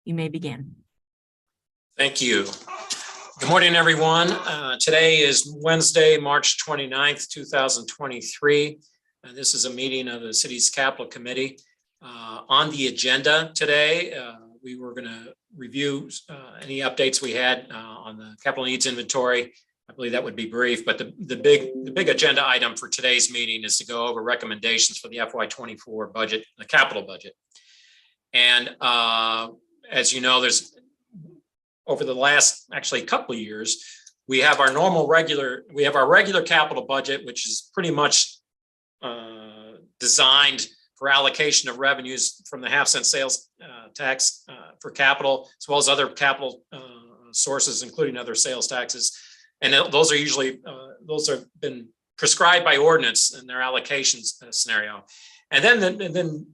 You may begin. Thank you. Good morning, everyone. Today is Wednesday, March 29th, 2023. This is a meeting of the city's capital committee. On the agenda today, we were going to review any updates we had on the capital needs inventory. I believe that would be brief, but the big agenda item for today's meeting is to go over recommendations for the FY24 budget, the capital budget. And as you know, there's over the last actually couple of years, we have our regular capital budget, which is pretty much designed for allocation of revenues from the half-cent sales tax for capital, as well as other capital sources, including other sales taxes. And those are usually, those have been prescribed by ordinance in their allocations scenario. And then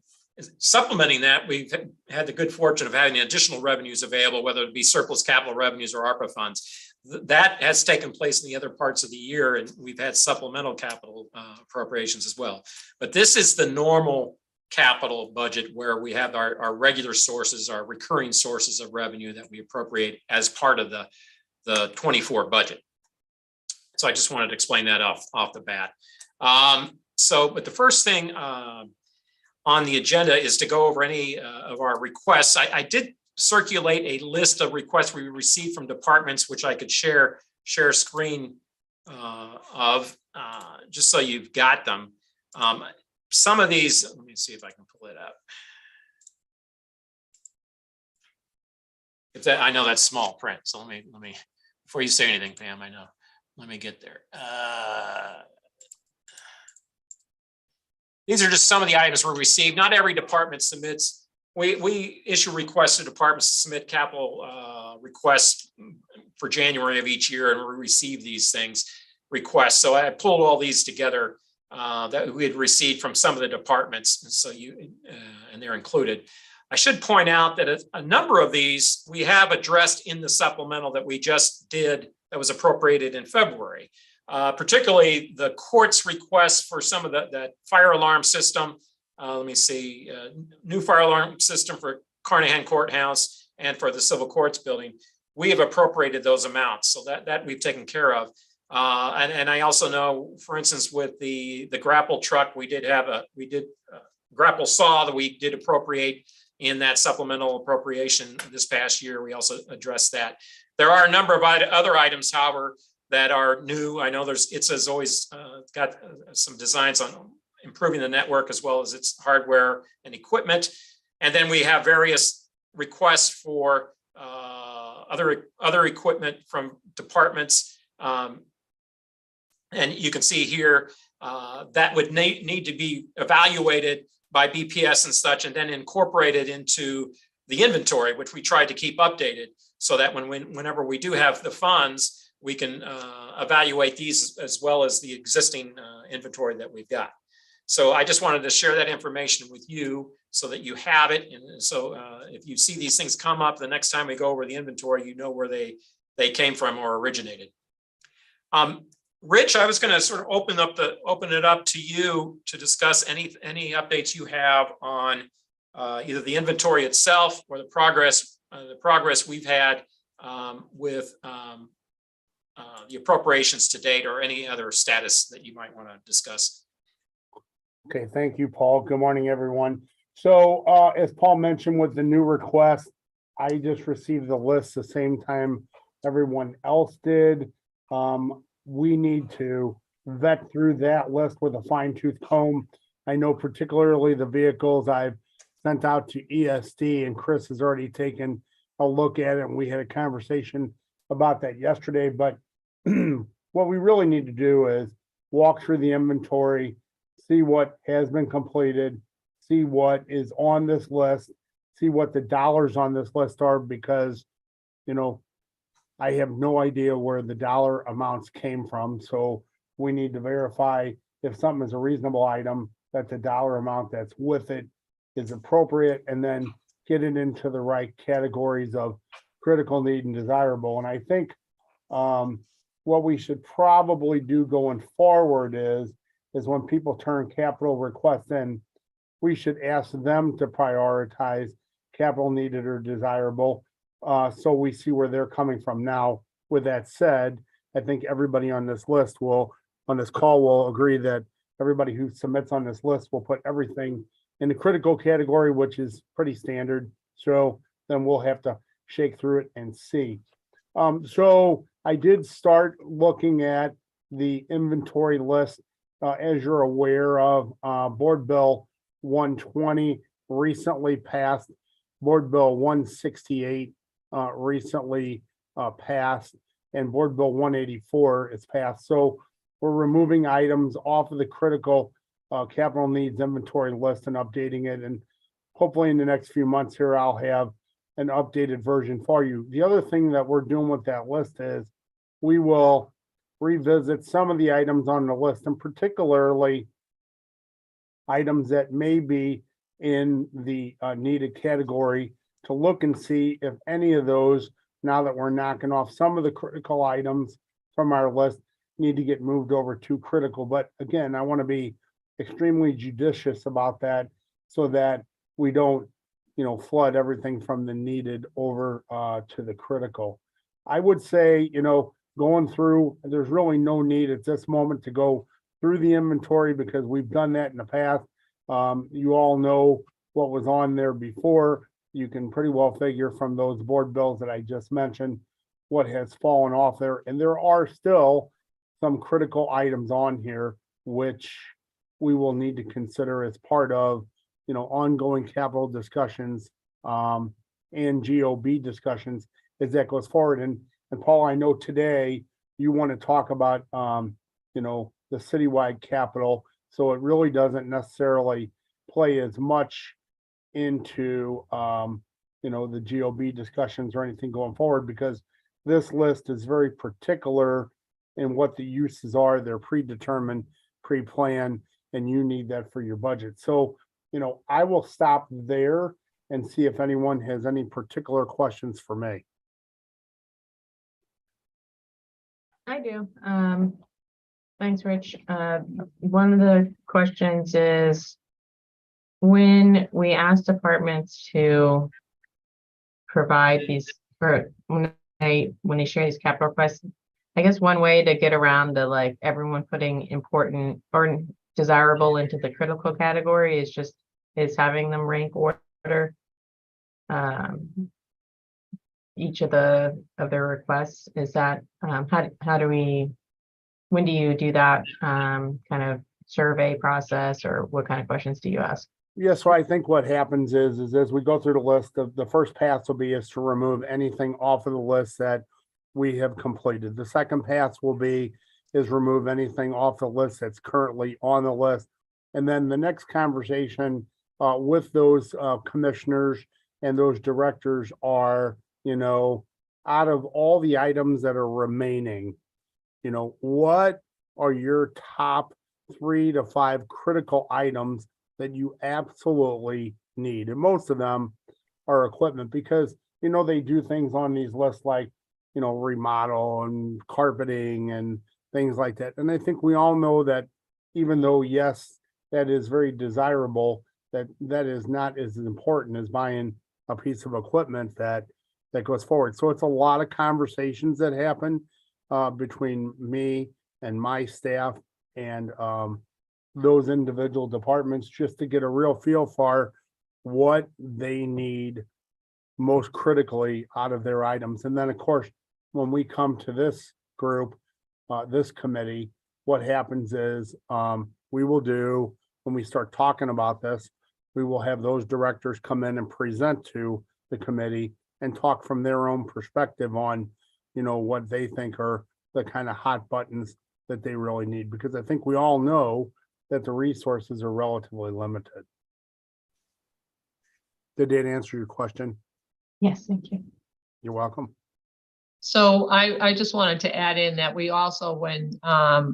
supplementing that, we've had the good fortune of having additional revenues available, whether it be surplus capital revenues or ARPA funds. That has taken place in the other parts of the year, and we've had supplemental capital appropriations as well. But this is the normal capital budget where we have our regular sources, our recurring sources of revenue that we appropriate as part of the 24 budget. So I just wanted to explain that off the bat. But the first thing on the agenda is to go over any of our requests. I did circulate a list of requests we received from departments, which I could share screen of, just so you've got them. Some of these, let me see if I can pull it up. I know that's small print, so let me before you say anything, Pam, I know. Let me get there. These are just some of the items we received. Not every department submits. We issue requests to departments to submit capital requests for January of each year, and we receive these requests. So I pulled all these together that we had received from some of the departments, so and they're included. I should point out that a number of these we have addressed in the supplemental that we just did that was appropriated in February. Particularly the court's request for some of that fire alarm system. Let me see, new fire alarm system for Carnahan Courthouse and for the Civil Courts building. We have appropriated those amounts, so that we've taken care of. And I also know, for instance, with the grapple truck, we did grapple saw that we did appropriate in that supplemental appropriation this past year. We also addressed that. There are a number of other items, however, that are new. I know it's as always got some designs on improving the network as well as its hardware and equipment. And then we have various requests for other equipment from departments. And you can see here that would need to be evaluated by BPS and such, and then incorporated into the inventory, which we tried to keep updated so that whenever we do have the funds, we can evaluate these as well as the existing inventory that we've got. So I just wanted to share that information with you so that you have it. And so if you see these things come up the next time we go over the inventory, you know where they came from or originated. Rich, I was going to sort of open it up to you to discuss any updates you have on either the inventory itself or the progress we've had with the appropriations to date, or any other status that you might want to discuss. Okay, thank you, Paul. Good morning, everyone. So as Paul mentioned with the new request, I just received the list the same time everyone else did. We need to vet through that list with a fine-tooth comb. I know particularly the vehicles I've sent out to ESD, and Chris has already taken a look at it, and we had a conversation about that yesterday. But what we really need to do is walk through the inventory, see what has been completed, see what is on this list, see what the dollars on this list are, because, you know, I have no idea where the dollar amounts came from. So we need to verify if something is a reasonable item, that the dollar amount that's with it is appropriate, and then get it into the right categories of critical need and desirable. And I think what we should probably do going forward is when people turn capital requests in, we should ask them to prioritize capital needed or desirable. So we see where they're coming from. Now, with that said, I think everybody on this list on this call will agree that everybody who submits on this list will put everything in the critical category, which is pretty standard. So then we'll have to shake through it and see. So I did start looking at the inventory list. As you're aware of, Board Bill 120 recently passed. Board Bill 168 recently passed, and Board Bill 184 is passed. So we're removing items off of the critical capital needs inventory list and updating it. And hopefully in the next few months here, I'll have an updated version for you. The other thing that we're doing with that list is we will revisit some of the items on the list, and particularly items that may be in the needed category, to look and see if any of those, now that we're knocking off some of the critical items from our list, need to get moved over to critical. But again, I want to be extremely judicious about that so that we don't, flood everything from the needed over to the critical. I would say, going through, there's really no need at this moment to go through the inventory because we've done that in the past. You all know what was on there before. You can pretty well figure from those board bills that I just mentioned what has fallen off there. And there are still some critical items on here, which we will need to consider as part of, ongoing capital discussions and GOB discussions as that goes forward. And Paul, I know today you want to talk about, the citywide capital. So it really doesn't necessarily play as much into, the GOB discussions or anything going forward, because this list is very particular in what the uses are. They're predetermined, pre-planned, and you need that for your budget. So, I will stop there and see if anyone has any particular questions for me. I do. Thanks, Rich. One of the questions is, when we ask departments to provide these, or when they share these capital requests, I guess one way to get around the, like, everyone putting important or desirable into the critical category is having them rank order each of their requests. Is that when do you do that kind of survey process, or what kind of questions do you ask? Yeah, so I think what happens is as we go through the list, the first pass will be is to remove anything off of the list that we have completed. The second pass will be is remove anything off the list that's currently on the list. And then the next conversation with those commissioners and those directors are, out of all the items that are remaining, what are your top 3 to 5 critical items that you absolutely need? And most of them are equipment, because, they do things on these lists like, remodel and carpeting and things like that. And I think we all know that even though, yes, that is very desirable, that is not as important as buying a piece of equipment that goes forward. So it's a lot of conversations that happen between me and my staff and those individual departments, just to get a real feel for what they need most critically out of their items. And then, of course, when we come to this group, this committee, what happens is we will do, when we start talking about this, we will have those directors come in and present to the committee and talk from their own perspective on, what they think are the kind of hot buttons that they really need, because I think we all know that the resources are relatively limited. Did that answer your question? Yes, thank you. You're welcome. So I just wanted to add in that we also, when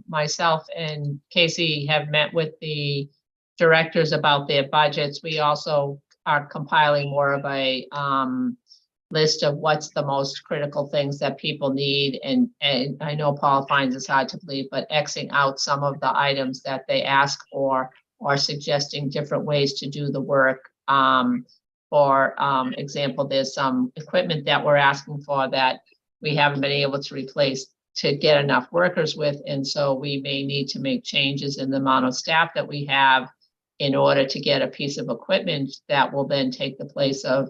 myself and Casey have met with the directors about their budgets, we also are compiling more of a list of what's the most critical things that people need. And I know Paul finds this hard to believe, but Xing out some of the items that they ask for, or suggesting different ways to do the work. For example, there's some equipment that we're asking for that we haven't been able to replace to get enough workers with, and so we may need to make changes in the amount of staff that we have in order to get a piece of equipment that will then take the place of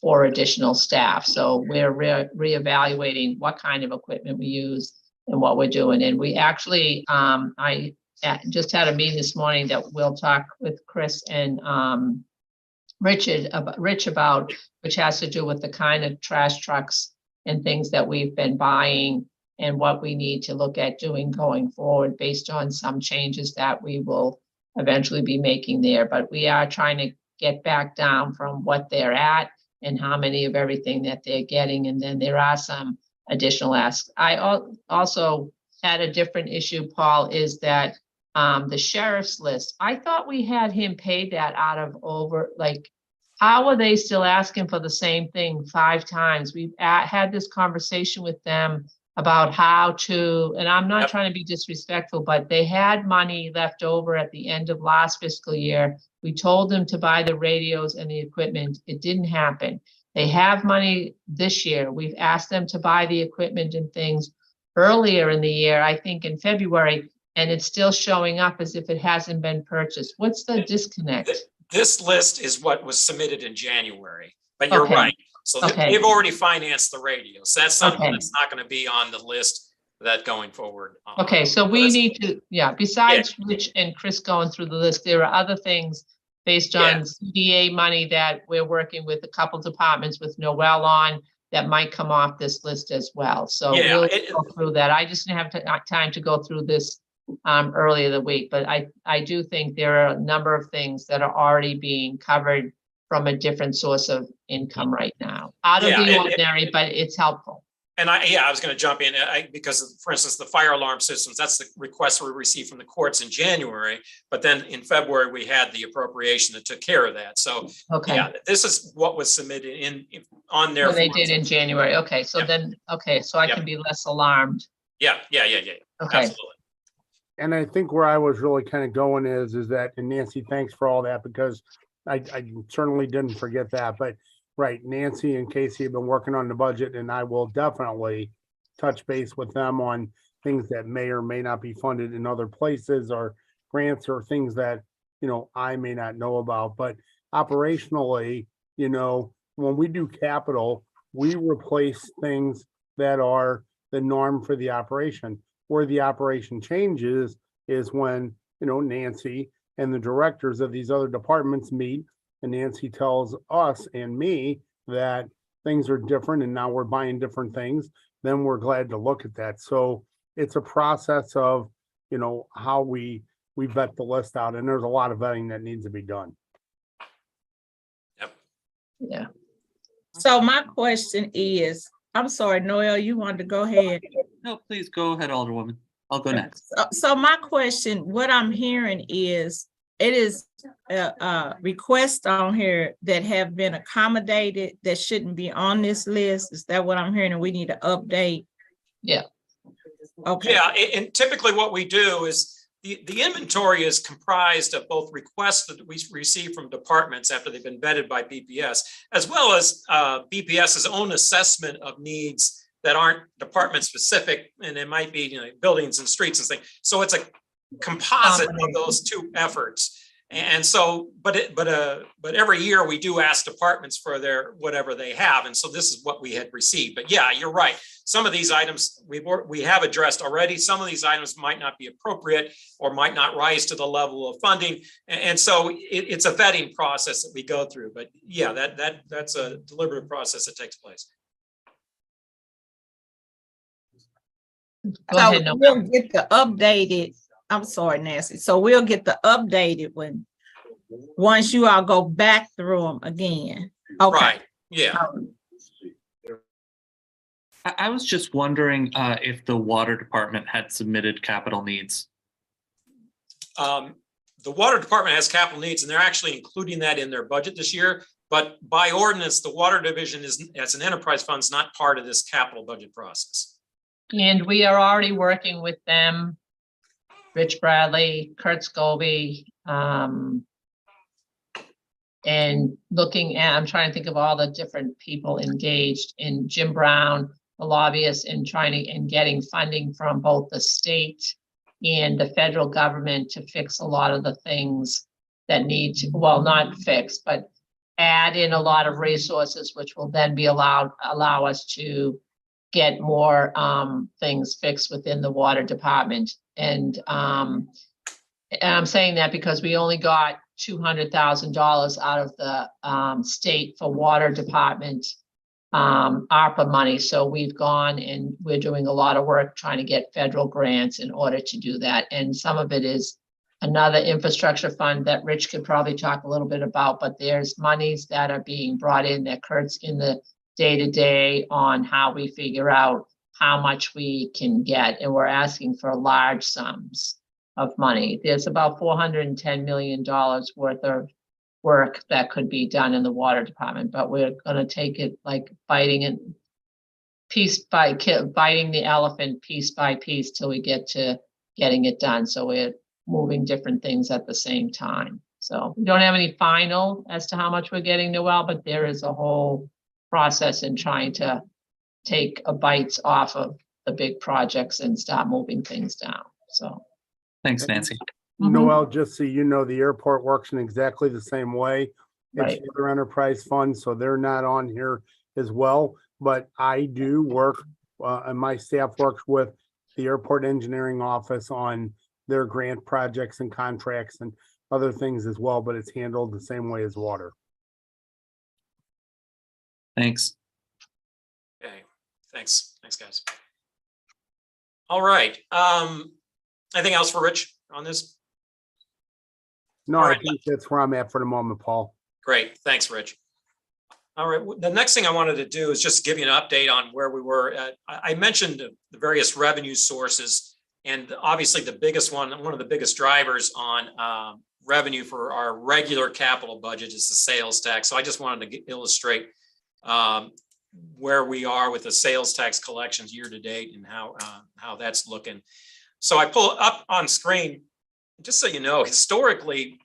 4 additional staff. So we're reevaluating what kind of equipment we use and what we're doing. And we actually, I just had a meeting this morning that we'll talk with Chris and Rich about, which has to do with the kind of trash trucks and things that we've been buying and what we need to look at doing going forward based on some changes that we will eventually be making there. But we are trying to get back down from what they're at and how many of everything that they're getting. And then there are some additional asks. I also had a different issue, Paul, is that the sheriff's list, I thought we had him paid that out of over, like, how are they still asking for the same thing 5 times? We've had this conversation with them about how to, and I'm not trying to be disrespectful, but they had money left over at the end of last fiscal year. We told them to buy the radios and the equipment. It didn't happen. They have money this year. We've asked them to buy the equipment and things earlier in the year, I think in February, and it's still showing up as if it hasn't been purchased. What's the disconnect? This list is what was submitted in January, but you're Okay. right. So Okay. they've already financed the radios. That's something Okay. that's not going to be on the list that going forward. Okay, so we That's- need to, besides Rich and Chris going through the list, there are other things based Yeah. on CDA money that we're working with a couple departments with Noel on that might come off this list as well. So Yeah, we'll go through that. I just didn't have time to go through this earlier in the week, but I do think there are a number of things that are already being covered from a different source of income right now. Out of Yeah, the ordinary, but it's helpful. And I was going to jump in because, for instance, the fire alarm systems, that's the request we received from the courts in January. But then in February, we had the appropriation that took care of that. So, Okay. yeah, this is what was submitted on their. When they did in January. Okay, so Yep. then, so I Yep. can be less alarmed. Yeah. Okay. Absolutely. And I think where I was really kind of going is that, and Nancy, thanks for all that, because I certainly didn't forget that, but right, Nancy and Casey have been working on the budget, and I will definitely touch base with them on things that may or may not be funded in other places or grants or things that, I may not know about, but operationally, when we do capital, we replace things that are the norm for the operation. Where the operation changes is when, Nancy and the directors of these other departments meet, and Nancy tells us and me that things are different and now we're buying different things, then we're glad to look at that. So it's a process of, how we vet the list out, and there's a lot of vetting that needs to be done. Yep. Yeah. So my question is, I'm sorry, Noel, you wanted to go ahead. No, please go ahead, Alderwoman. I'll go next. So my question, what I'm hearing is, it is a request on here that have been accommodated that shouldn't be on this list. Is that what I'm hearing? And we need to update? Yeah. Okay. Yeah, and typically what we do is the inventory is comprised of both requests that we receive from departments after they've been vetted by BPS, as well as BPS's own assessment of needs that aren't department specific, and it might be buildings and streets and things. So it's a composite of those two efforts. And so, but every year we do ask departments for their whatever they have, and so this is what we had received. But yeah, you're right. Some of these items we have addressed already. Some of these items might not be appropriate or might not rise to the level of funding, and so it's a vetting process that we go through. But yeah, that's a deliberative process that takes place. Go So ahead, Noel. we'll get the updated, I'm sorry, Nancy. So we'll get the updated one once you all go back through them again. Okay. Right. Yeah. I was just wondering if the water department had submitted capital needs. The water department has capital needs, and they're actually including that in their budget this year. But by ordinance, the water division is, as an enterprise fund, is not part of this capital budget process. And we are already working with them, Rich Bradley, Kurt Scobie, And looking at, I'm trying to think of all the different people engaged in Jim Brown, the lobbyists, and getting funding from both the state and the federal government to fix a lot of the things that need to, well, not fix, but add in a lot of resources, which will then be allow us to get more things fixed within the water department. And I'm saying that because we only got $200,000 out of the state for water department ARPA money. So we've gone and we're doing a lot of work trying to get federal grants in order to do that. And some of it is another infrastructure fund that Rich could probably talk a little bit about, but there's monies that are being brought in that Kurt's in the day-to-day on how we figure out how much we can get. And we're asking for large sums of money. There's about $410 million worth of work that could be done in the water department, but we're gonna take it like biting it biting the elephant piece by piece till we get to getting it done. So we're moving different things at the same time. So we don't have any final as to how much we're getting, Noel, but there is a whole process in trying to take a bites off of the big projects and start moving things down. So. Thanks, Nancy. Noel, just so you know, the airport works in exactly the same way. It's Right. their enterprise fund, so they're not on here as well. But I do work, and my staff works with the airport engineering office on their grant projects and contracts and other things as well, but it's handled the same way as water. Thanks. Okay, thanks, guys. All right, anything else for Rich on this? No, All I right. think that's where I'm at for the moment, Paul. Great, thanks, Rich. All right, the next thing I wanted to do is just give you an update on where we were at. I mentioned the various revenue sources, and obviously the biggest one of the biggest drivers on revenue for our regular capital budget is the sales tax. So I just wanted to illustrate where we are with the sales tax collections year to date and how that's looking. So I pull up on screen, just so you know, historically,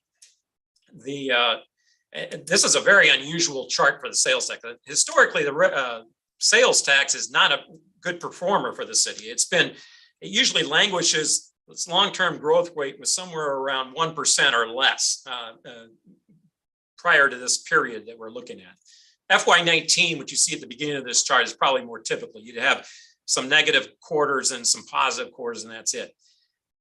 this is a very unusual chart for the sales tax. Historically, the sales tax is not a good performer for the city. It usually languishes, its long-term growth rate was somewhere around 1% or less prior to this period that we're looking at. FY19, which you see at the beginning of this chart, is probably more typical. You'd have some negative quarters and some positive quarters, and that's it.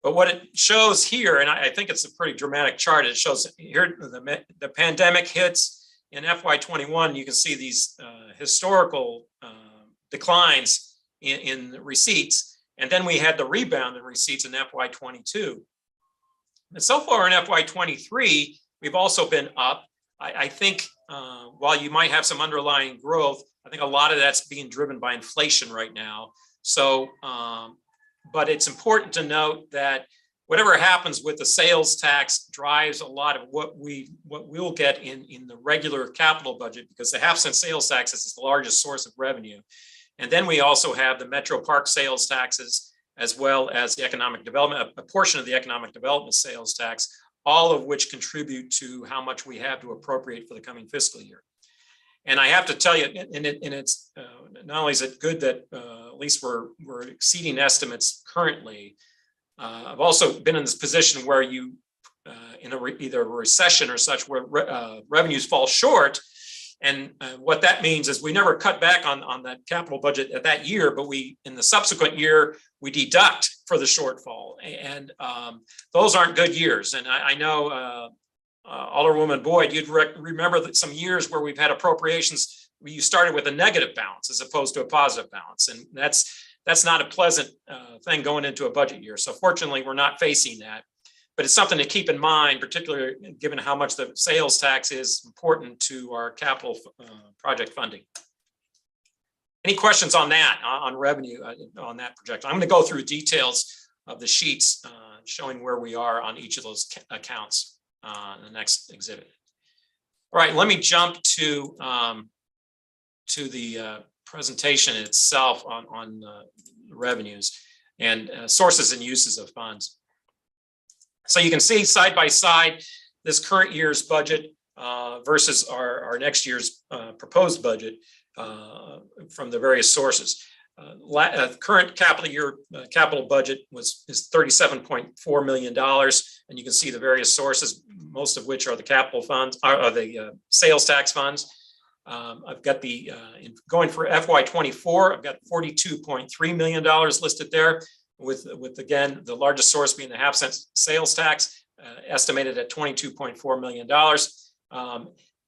But what it shows here, and I think it's a pretty dramatic chart, it shows here the pandemic hits in FY21. You can see these historical declines in receipts, and then we had the rebound in receipts in FY22. And so far in FY23, we've also been up. I think while you might have some underlying growth, I think a lot of that's being driven by inflation right now. So, but it's important to note that whatever happens with the sales tax drives a lot of what we'll get in the regular capital budget, because the half-cent sales taxes is the largest source of revenue. And then we also have the Metro Park sales taxes, as well as the economic development, a portion of the economic development sales tax, all of which contribute to how much we have to appropriate for the coming fiscal year. And I have to tell you, and it's not only is it good that at least we're exceeding estimates currently. I've also been in this position where you, in either a recession or such, where revenues fall short, and what that means is we never cut back on that capital budget at that year, but in the subsequent year we deduct for the shortfall, and those aren't good years. And I know. Alderwoman Boyd, you'd remember that some years where we've had appropriations where you started with a negative balance as opposed to a positive balance. And that's not a pleasant thing going into a budget year. So fortunately, we're not facing that. But it's something to keep in mind, particularly given how much the sales tax is important to our capital project funding. Any questions on that, on revenue, on that projection? I'm going to go through details of the sheets showing where we are on each of those accounts. The next exhibit. All right, let me jump to the presentation itself on revenues and sources and uses of funds. So you can see side by side this current year's budget versus our next year's proposed budget from the various sources. Current capital year capital budget is $37.4 million, and you can see the various sources, most of which are the capital funds, are the sales tax funds. I've got the going for FY24. I've got $42.3 million listed there, with again the largest source being the half-cent sales tax, estimated at $22.4 million.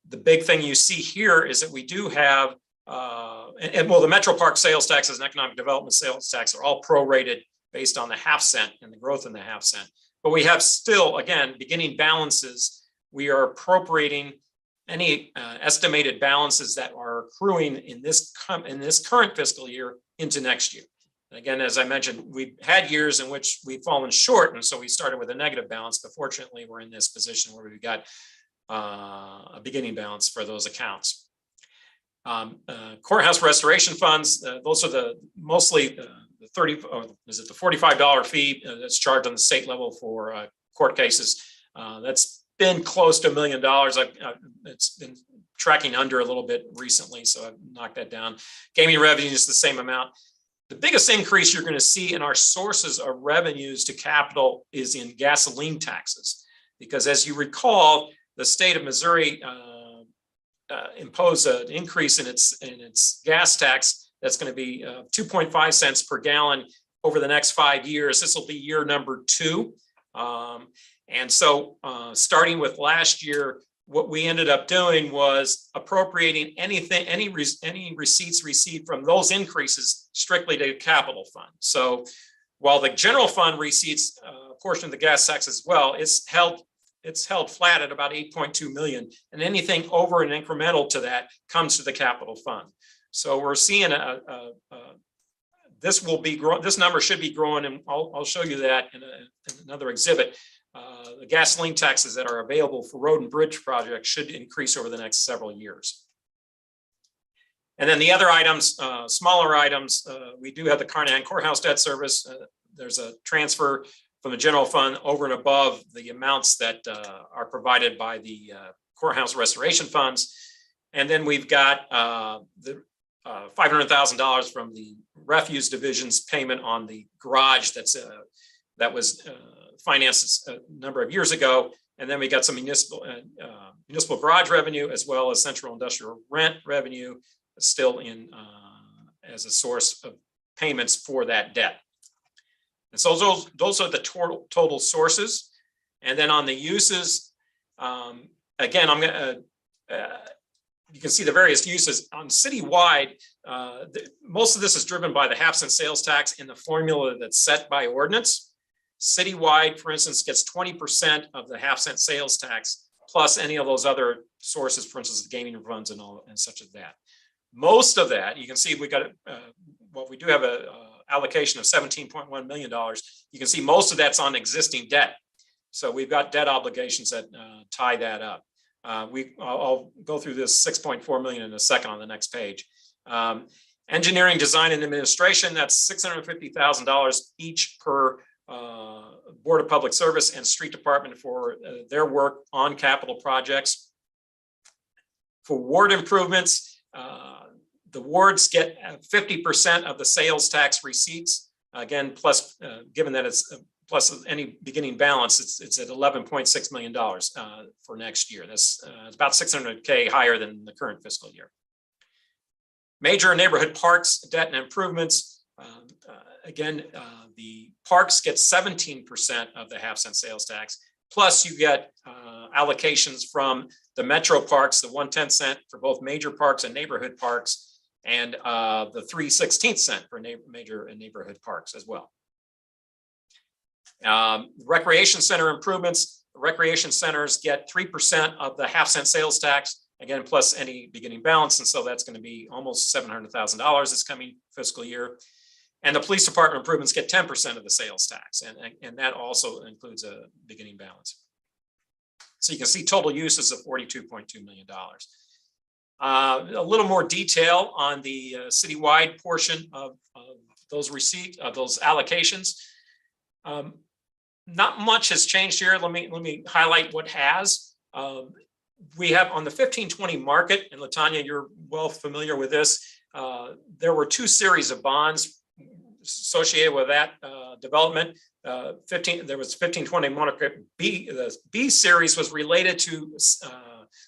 The big thing you see here is that we do have. Well, the Metro Park sales taxes and economic development sales tax are all prorated based on the half cent and the growth in the half cent. But we have still, again, beginning balances. We are appropriating any estimated balances that are accruing in this current fiscal year into next year. And again, as I mentioned, we've had years in which we've fallen short, and so we started with a negative balance. But fortunately, we're in this position where we've got a beginning balance for those accounts. Courthouse restoration funds, those are mostly the $45 fee that's charged on the state level for court cases. That's been close to $1 million. It's been tracking under a little bit recently, so I've knocked that down. Gaming revenue is the same amount. The biggest increase you're going to see in our sources of revenues to capital is in gasoline taxes, because as you recall, the state of Missouri impose an increase in its gas tax that's going to be 2.5 cents per gallon over the next 5 years. This will be year number 2. And so starting with last year, what we ended up doing was appropriating any receipts received from those increases strictly to capital fund. So while the general fund receipts a portion of the gas tax as well, it's held flat at about 8.2 million, and anything over and incremental to that comes to the capital fund. So we're seeing this number should be growing, and I'll show you that in another exhibit. The gasoline taxes that are available for road and bridge projects should increase over the next several years. And then the other items, smaller items, we do have the Carnahan Courthouse debt service. There's a transfer from the general fund over and above the amounts that are provided by the courthouse restoration funds. And then we've got the $500,000 from the refuse division's payment on the garage that was financed a number of years ago. And then we got some municipal garage revenue, as well as central industrial rent revenue still in as a source of payments for that debt. And so those are the total sources. And then on the uses, again, I'm going to, you can see the various uses on citywide. Most of this is driven by the half-cent sales tax in the formula that's set by ordinance. Citywide, for instance, gets 20% of the half-cent sales tax, plus any of those other sources, for instance, the gaming funds and all and such as that. Most of that, you can see we got we do have a allocation of $17.1 million. You can see most of that's on existing debt. So we've got debt obligations that tie that up. I'll go through this $6.4 million in a second on the next page. Engineering, design, and administration, that's $650,000 each per Board of Public Service and Street Department for their work on capital projects. For ward improvements, the wards get 50% of the sales tax receipts. Again, plus, given that it's plus any beginning balance, it's at $11.6 million for next year. That's it's about $600K higher than the current fiscal year. Major neighborhood parks, debt and improvements. Again, the parks get 17% of the half-cent sales tax. Plus, you get allocations from the metro parks, the 1/10 cent for both major parks and neighborhood parks, and the 3/16 cent for major and neighborhood parks as well. Recreation center improvements. Recreation centers get 3% of the half-cent sales tax, again, plus any beginning balance. And so that's going to be almost $700,000 this coming fiscal year. And the police department improvements get 10% of the sales tax. And that also includes a beginning balance. So you can see total uses of $42.2 million. A little more detail on the citywide portion of those receipts, of those allocations. Not much has changed here. Let me highlight what has. we have on the 1520 market, and Latanya, you're well familiar with this. There were two series of bonds associated with that development. There was 1520 market B. The B series was related to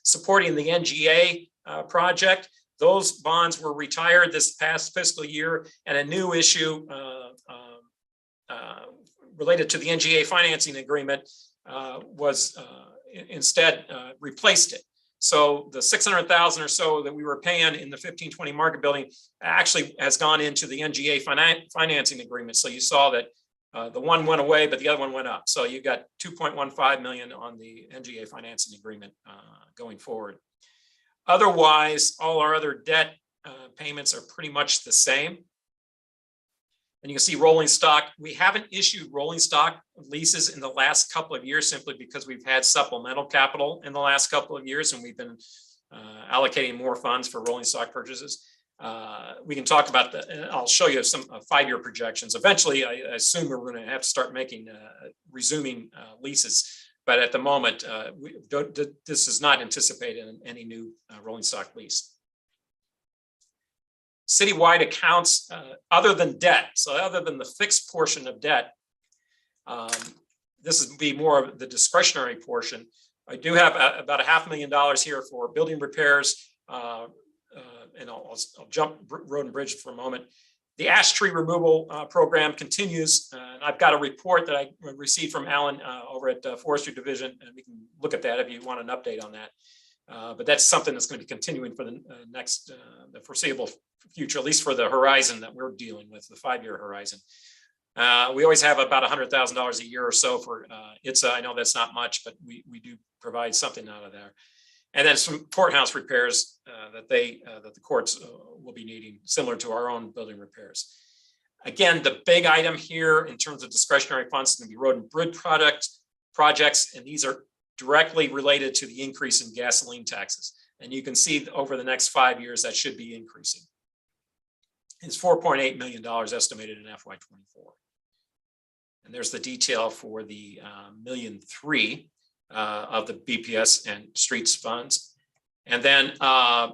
supporting the NGA project. Those bonds were retired this past fiscal year, and a new issue related to the NGA financing agreement was instead replaced it. So the 600,000 or so that we were paying in the 1520 market building actually has gone into the NGA financing agreement. So you saw that the one went away, but the other one went up. So you got 2.15 million on the NGA financing agreement going forward. Otherwise, all our other debt payments are pretty much the same. And you can see rolling stock. We haven't issued rolling stock leases in the last couple of years simply because we've had supplemental capital in the last couple of years, and we've been allocating more funds for rolling stock purchases. We can talk about I'll show you some 5-year projections. Eventually, I assume we're going to have to start resuming leases. But at the moment, this is not anticipated in any new rolling stock lease. Citywide accounts, other than debt, so other than the fixed portion of debt, this would be more of the discretionary portion. I do have about $500,000 here for building repairs, and I'll jump road and bridge for a moment. The ash tree removal program continues, and I've got a report that I received from Alan over at Forestry Division, and we can look at that if you want an update on that. But that's something that's going to be continuing for the the foreseeable future, at least for the horizon that we're dealing with, the 5-year horizon. We always have about $100,000 a year or so for ITSA. I know that's not much, but we do provide something out of there. And then some courthouse repairs that the courts will be needing, similar to our own building repairs. Again, the big item here in terms of discretionary funds is going to be road and bridge projects, and these are directly related to the increase in gasoline taxes. And you can see over the next 5 years that should be increasing. It's $4.8 million estimated in FY24. And there's the detail for the $1.3 million of the BPS and streets funds. And then I've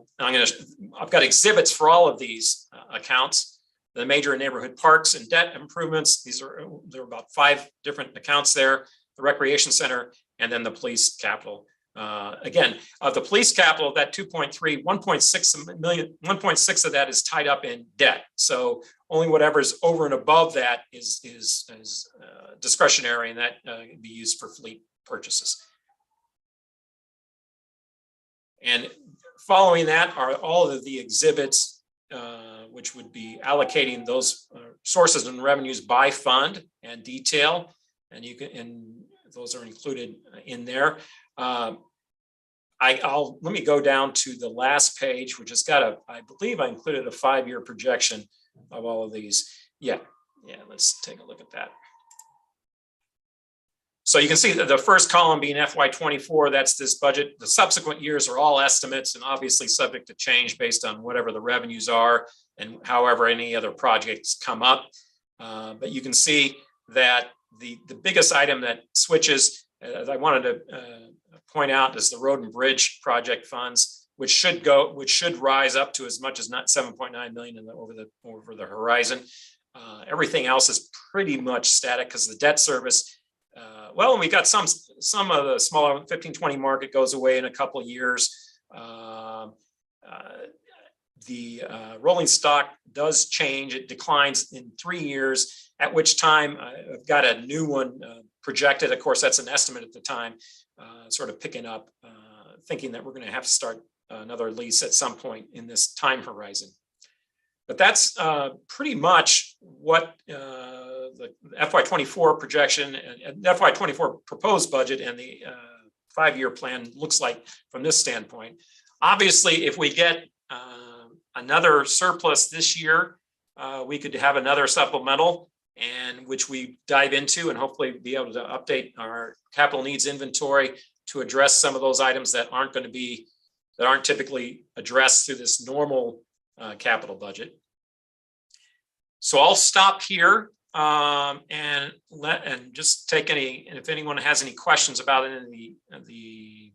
got exhibits for all of these accounts. The major neighborhood parks and debt improvements. There are about 5 different accounts there. The recreation center, and then the police capital. Again, of the police capital, that 2.3, 1.6 million, 1.6 of that is tied up in debt. So only whatever's over and above that is discretionary, and that can be used for fleet purchases. And following that are all of the exhibits, which would be allocating those sources and revenues by fund and detail. And you can, and those are included in there. Let me go down to the last page, which has got I believe I included a 5-year projection of all of these. Yeah, let's take a look at that. So you can see that the first column being FY24, that's this budget. The subsequent years are all estimates and obviously subject to change based on whatever the revenues are and however any other projects come up. But you can see that the biggest item that switches, as I wanted to point out, is the road and bridge project funds, which should rise up to as much as not 7.9 million over the horizon. Everything else is pretty much static because the debt service. Well, we got some of the smaller 1520 market goes away in a couple of years. The rolling stock does change. It declines in 3 years, at which time I've got a new one projected. Of course, that's an estimate at the time, sort of picking up, thinking that we're going to have to start another lease at some point in this time horizon. But that's pretty much what the FY24 projection and FY24 proposed budget and the 5-year plan looks like from this standpoint. Obviously, if we get another surplus this year, we could have another supplemental, and which we dive into and hopefully be able to update our capital needs inventory to address some of those items that aren't typically addressed through this normal capital budget. So I'll stop here and just take and if anyone has any questions about any of the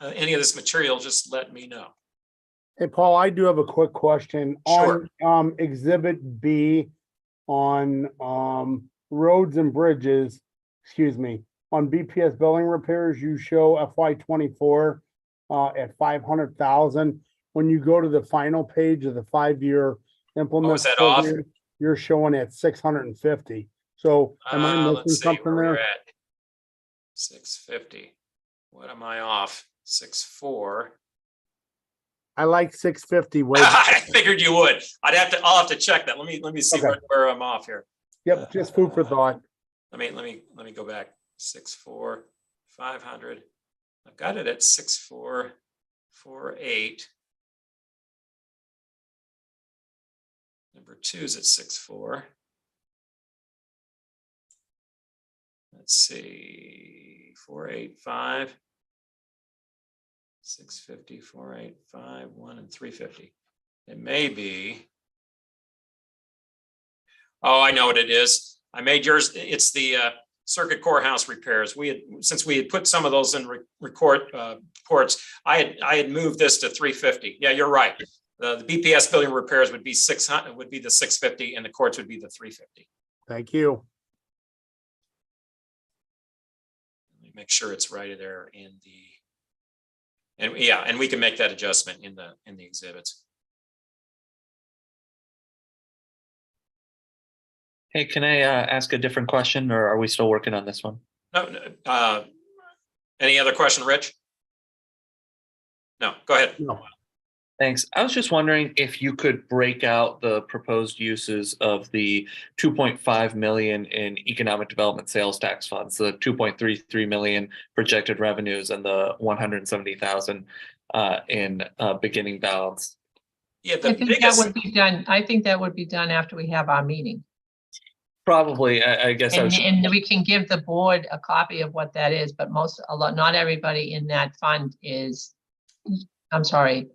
any of this material, just let me know. Hey, Paul, I do have a quick question. Sure. On Exhibit B on roads and bridges, excuse me, on BPS building repairs, you show FY 24 at 500,000. When you go to the final page of the 5-year implement is that off? program, you're showing at 650. So am I missing Let's see something where we're there? at. 650. What am I off? 64. I like 650. Wait, I figured you would. I'll have to check that. Let me see Okay. where I'm off here. yep, just food for thought. Let me go back. 64, 500. I've got it at 6448. Number 2 is at 64. Let's see, 485. 650, 485, 1 and 350. It may be. Oh, I know what it is. I made yours. It's the circuit courthouse repairs. Since we had put some of those in reports, I had moved this to 350. Yeah, you're right. The BPS building repairs would be 600, would be the 650, and the courts would be the 350. Thank you. Let me make sure it's right there in the. And yeah, and we can make that adjustment in the exhibits. Hey, can I ask a different question, or are we still working on this one? No, any other question, Rich? No, go ahead. No. Thanks. I was just wondering if you could break out the proposed uses of the 2.5 million in economic development sales tax funds, the 2.33 million projected revenues, and the 170,000 in beginning balance. Yeah, I the think that biggest, would be done, I think that would be done after we have our meeting. Probably, I guess I was. And we can give the board a copy of what that is, but not everybody in that fund is, I'm sorry,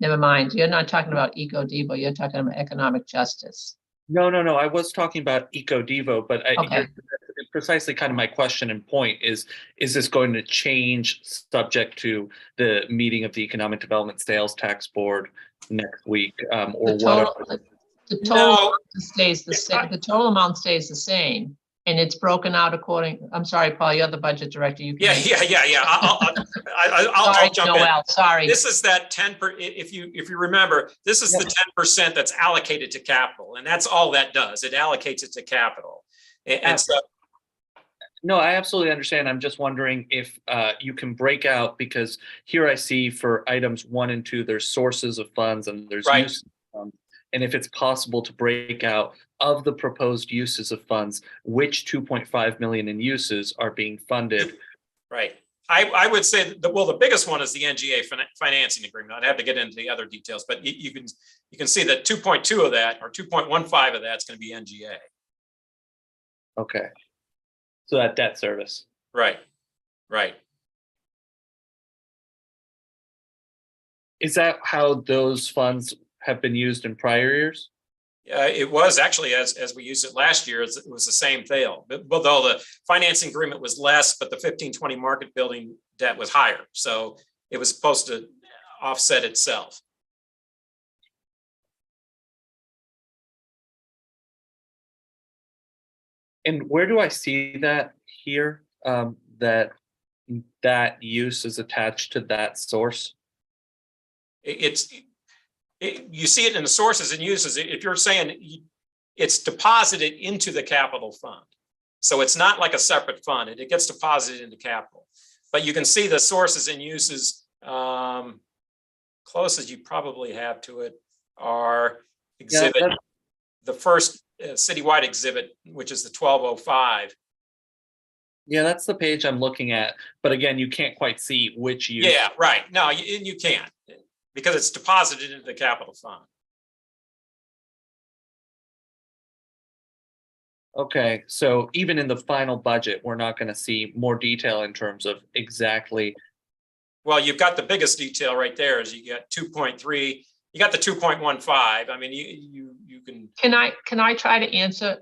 never mind. You're not talking about EcoDevo, you're talking about economic justice. No. I was talking about EcoDevo, but Okay. precisely kind of my question and point is this going to change subject to the meeting of the Economic Development Sales Tax Board next week, or The what? total stays the same, the total amount stays the same, and it's broken out according, I'm sorry, Paul, you're the budget director. You can yeah. I'll Sorry, jump in. Noel, sorry. This is that 10 if you remember, this is the 10% that's allocated to capital, and that's all that does. It allocates it to capital. And so No, I absolutely understand. I'm just wondering if you can break out, because here I see for items 1 and 2, there's sources of funds and there's Right. uses of funds. And if it's possible to break out of the proposed uses of funds, which 2.5 million in uses are being funded. right. I would say the biggest one is the NGA financing agreement. I'd have to get into the other details, but you can see that 2.2 of that, or 2.15 of that's going to be NGA. Okay. So that debt service. Right. Is that how those funds have been used in prior years? It was actually, as we used it last year, it was the same thing. But although the financing agreement was less, but the 1520 market building debt was higher. So it was supposed to offset itself. And where do I see that here? That use is attached to that source? You see it in the sources and uses. If you're saying it's deposited into the capital fund. So it's not like a separate fund. It gets deposited into capital. But you can see the sources and uses, closest you probably have to it are exhibit, the first citywide exhibit, which is the 1205. Yeah, that's the page I'm looking at. But again, you can't quite see which use. Yeah, right. No, you can't, because it's deposited into the capital fund. Okay, so even in the final budget, we're not going to see more detail in terms of exactly. Well, you've got the biggest detail right there is you get 2.3, you got the 2.15. I mean, you can. Can I try to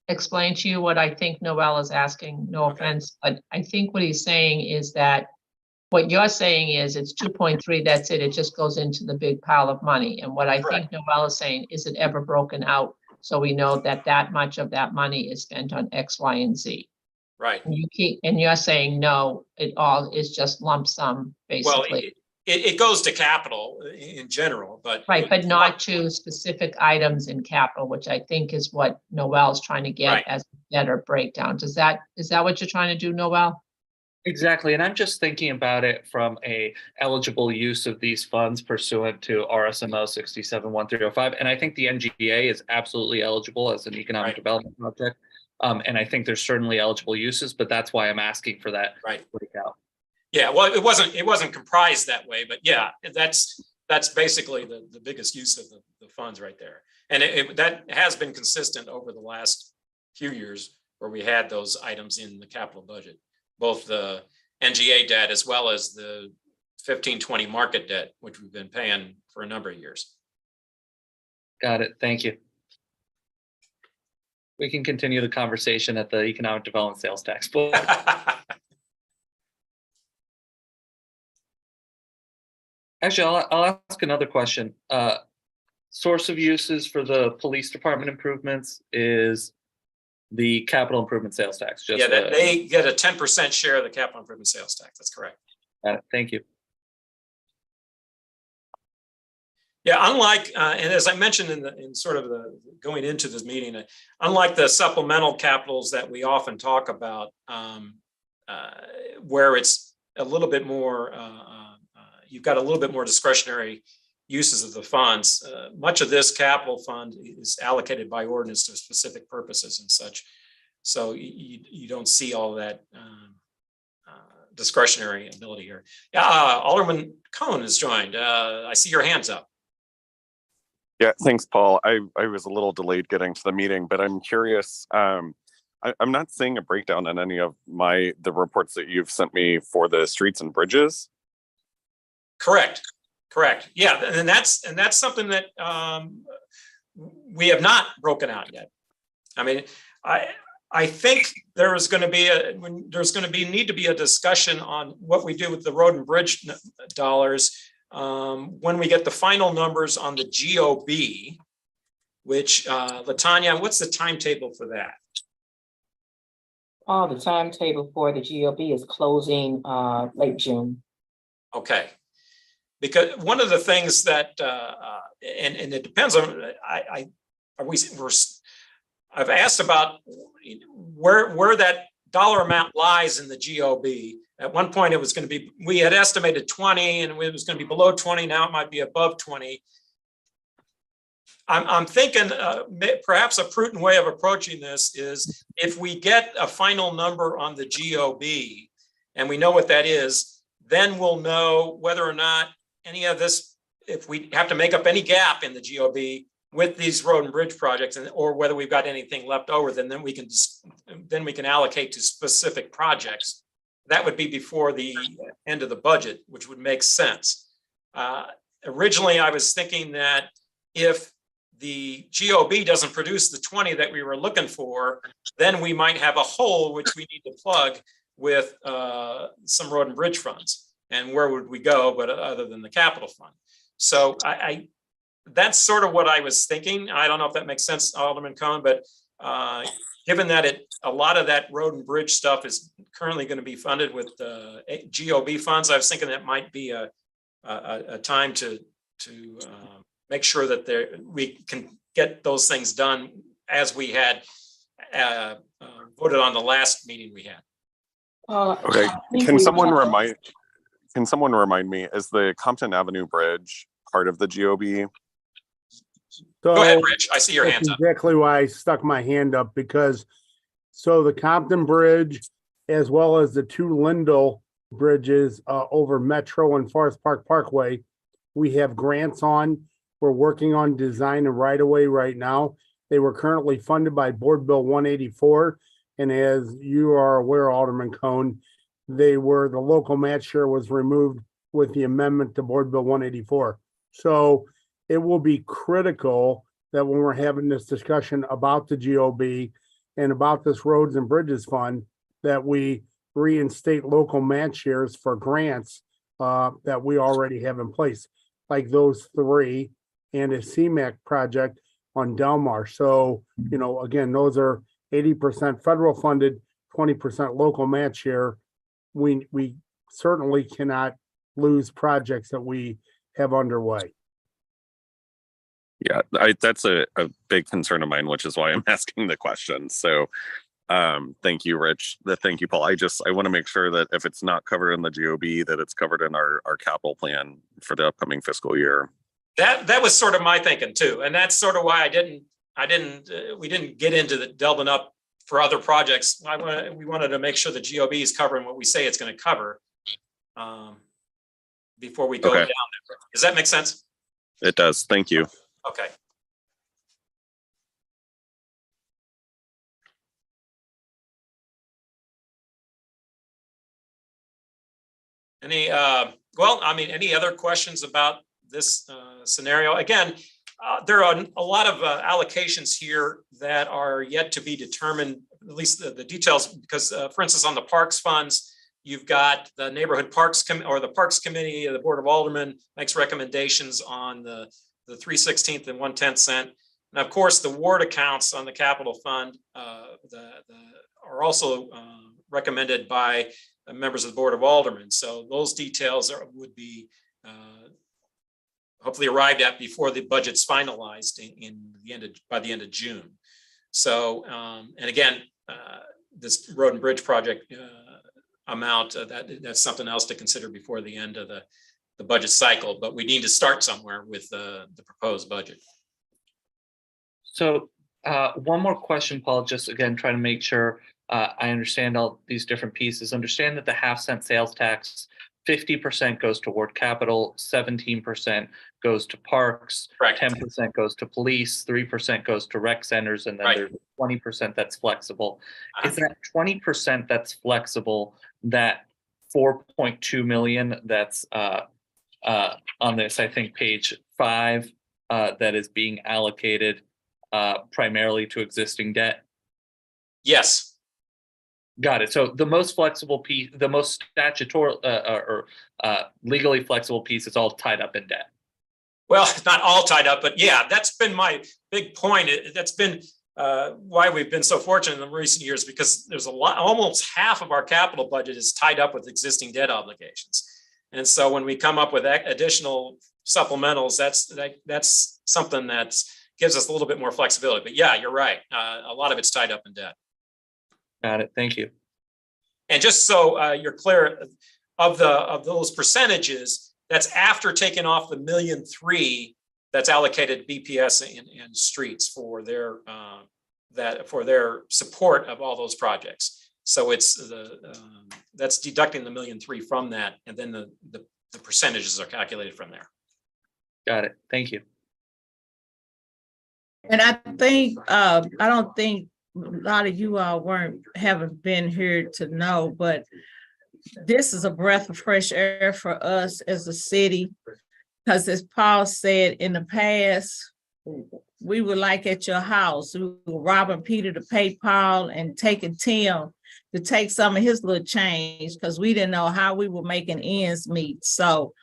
explain to you what I think Noel is asking? No Okay. offense, but I think what he's saying is that what you're saying is it's 2.3, that's it. It just goes into the big pile of money. And what I think Noel is saying, is it ever broken out? So we know that that much of that money is spent on X, Y, and Z. Right. And you're saying, no, it all is just lump sum, Well, basically. it goes to capital in general, but. Right, but not to specific items in capital, which I think is what Noel's trying to get Right. as a better breakdown. Is that what you're trying to do, Noel? Exactly, and I'm just thinking about it from a eligible use of these funds pursuant to RSMO 671305, and I think the NGA is absolutely eligible as an economic Right. development project. And I think there's certainly eligible uses, but that's why I'm asking for that Right. breakout. Yeah, well, it wasn't comprised that way, but yeah, that's basically the biggest use of the funds right there. And that has been consistent over the last few years where we had those items in the capital budget, both the NGA debt as well as the 1520 market debt, which we've been paying for a number of years. Got it, thank you. We can continue the conversation at the Economic Development Sales Tax Board. Actually, I'll ask another question. Source of uses for the police department improvements is the capital improvement sales tax. Yeah, that they get a 10% share of the capital improvement sales tax. That's correct. Thank you. Yeah, unlike, and as I mentioned in sort of the going into this meeting, unlike the supplemental capitals that we often talk about, where it's a little bit more, you've got a little bit more discretionary uses of the funds. Much of this capital fund is allocated by ordinance to specific purposes and such. So you don't see all that discretionary ability here. Yeah, Alderman Cohn has joined. I see your hands up. Yeah, thanks, Paul. I was a little delayed getting to the meeting, but I'm curious. I'm not seeing a breakdown in any of the reports that you've sent me for the streets and bridges. Correct. Yeah, and that's something that we have not broken out yet. I mean, I think there is going to be need to be a discussion on what we do with the road and bridge dollars when we get the final numbers on the GOB, which Latanya, what's the timetable for that? The timetable for the GOB is closing late June. Okay. Because one of the things that, and it depends on, I've asked about where that dollar amount lies in the GOB. At one point it was going to be, we had estimated 20 and it was going to be below 20. Now it might be above 20. I'm thinking perhaps a prudent way of approaching this is if we get a final number on the GOB and we know what that is, then we'll know whether or not any of this, if we have to make up any gap in the GOB with these road and bridge projects, or whether we've got anything left over, then we can allocate to specific projects. That would be before the end of the budget, which would make sense. Originally, I was thinking that if the GOB doesn't produce the 20 that we were looking for, then we might have a hole which we need to plug with some road and bridge funds. And where would we go, but other than the capital fund? So that's sort of what I was thinking. I don't know if that makes sense, Alderman Cohn, but given that a lot of that road and bridge stuff is currently going to be funded with GOB funds, I was thinking that might be a time to make sure that we can get those things done as we had voted on the last meeting we had. Okay, can someone remind me, is the Compton Avenue Bridge part of the GOB? Go ahead, Rich. I see your That's hands up. exactly why I stuck my hand up, because the Compton Bridge, as well as the two Lindell bridges over Metro and Forest Park Parkway, we have grants on. We're working on design and right of way right now. They were currently funded by Board Bill 184. And as you are aware, Alderman Cohn, the local match share was removed with the amendment to Board Bill 184. So it will be critical that when we're having this discussion about the GOB and about this roads and bridges fund, that we reinstate local match shares for grants that we already have in place, like those three and a CMAQ project on Delmar. So, you know, again, those are 80% federal funded, 20% local match share. We certainly cannot lose projects that we have underway. Yeah, that's a big concern of mine, which is why I'm asking the question. So thank you, Rich. Thank you, Paul. I want to make sure that if it's not covered in the GOB, that it's covered in our capital plan for the upcoming fiscal year. That was sort of my thinking too. And that's sort of why we didn't get into the delving up for other projects. We wanted to make sure the GOB is covering what we say it's going to cover before we go Okay. down there. Does that make sense? It does. Thank you. Okay. Any other questions about this scenario? Again, there are a lot of allocations here that are yet to be determined, at least the details, because for instance, on the parks funds, you've got the neighborhood parks or the parks committee, the board of aldermen makes recommendations on the 3/16 and 1/10 cent. And of course, the ward accounts on the capital fund are also recommended by members of the board of aldermen. So those details would be hopefully arrived at before the budget's finalized by the end of June. So and again, this road and bridge project amount that's something else to consider before the end of the budget cycle. But we need to start somewhere with the proposed budget. So one more question, Paul, just again, trying to make sure I understand all these different pieces. Understand that the half-cent sales tax, 50% goes toward capital, 17% goes to parks, Correct. 10% goes to police, 3% goes to rec centers, and then Right. there's 20% that's flexible. Uh-huh. Is that 20% that's flexible, that 4.2 million that's on this, I think, page 5, that is being allocated primarily to existing debt? Yes. Got it. So the most flexible piece, the most statutory or legally flexible piece is all tied up in debt. Well, it's not all tied up, but yeah, that's been my big point. That's been why we've been so fortunate in recent years, because there's almost half of our capital budget is tied up with existing debt obligations. And so when we come up with additional supplementals, that's something that gives us a little bit more flexibility. But yeah, you're right. A lot of it's tied up in debt. Got it. Thank you. And just so you're clear, of those percentages, that's after taking off the $1.3 million that's allocated BPS and streets for their support of all those projects. So it's that's deducting the $1.3 million from that, and then the percentages are calculated from there. Got it. Thank you. And I think, I don't think a lot of you all haven't been here to know, but this is a breath of fresh air for us as a city. Because as Paul said, in the past, we were like at your house, we were robbing Peter to pay Paul and taking Tim to take some of his little change, because we didn't know how we were making ends meet. So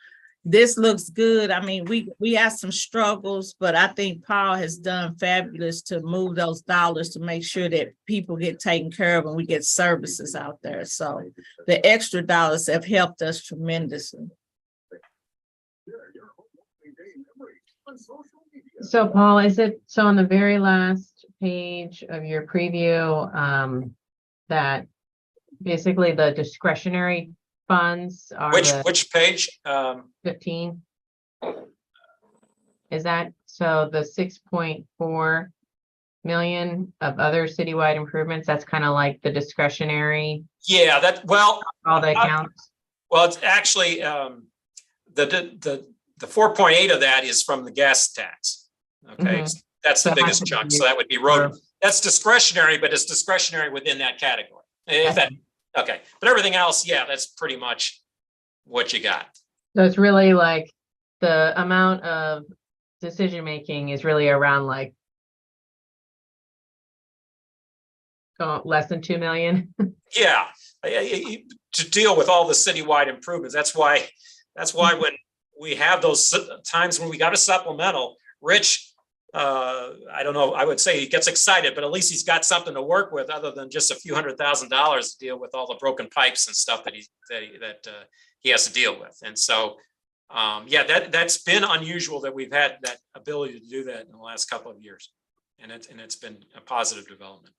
this looks good. I mean, we had some struggles, but I think Paul has done fabulous to move those dollars to make sure that people get taken care of and we get services out there. So the extra dollars have helped us tremendously. So Paul, is it, so on the very last page of your preview, that basically the discretionary funds are Which page? 15? Is that, so the 6.4 million of other citywide improvements, that's kind of like the discretionary, Yeah, all the accounts? well, it's actually the 4.8 of that is from the gas tax. Okay, Mhm. that's the So biggest how chunk. could So you- that would be road. That's discretionary, but it's discretionary within that category. If that, okay, but everything else, yeah, that's pretty much what you got. So it's really like the amount of decision making is really around like Go less than 2 million. Yeah, to deal with all the citywide improvements. That's why when we have those times when we got a supplemental, Rich, I don't know, I would say he gets excited, but at least he's got something to work with other than just a few $100,000 to deal with all the broken pipes and stuff that he has to deal with. And so, yeah, that's been unusual that we've had that ability to do that in the last couple of years. And it's been a positive development.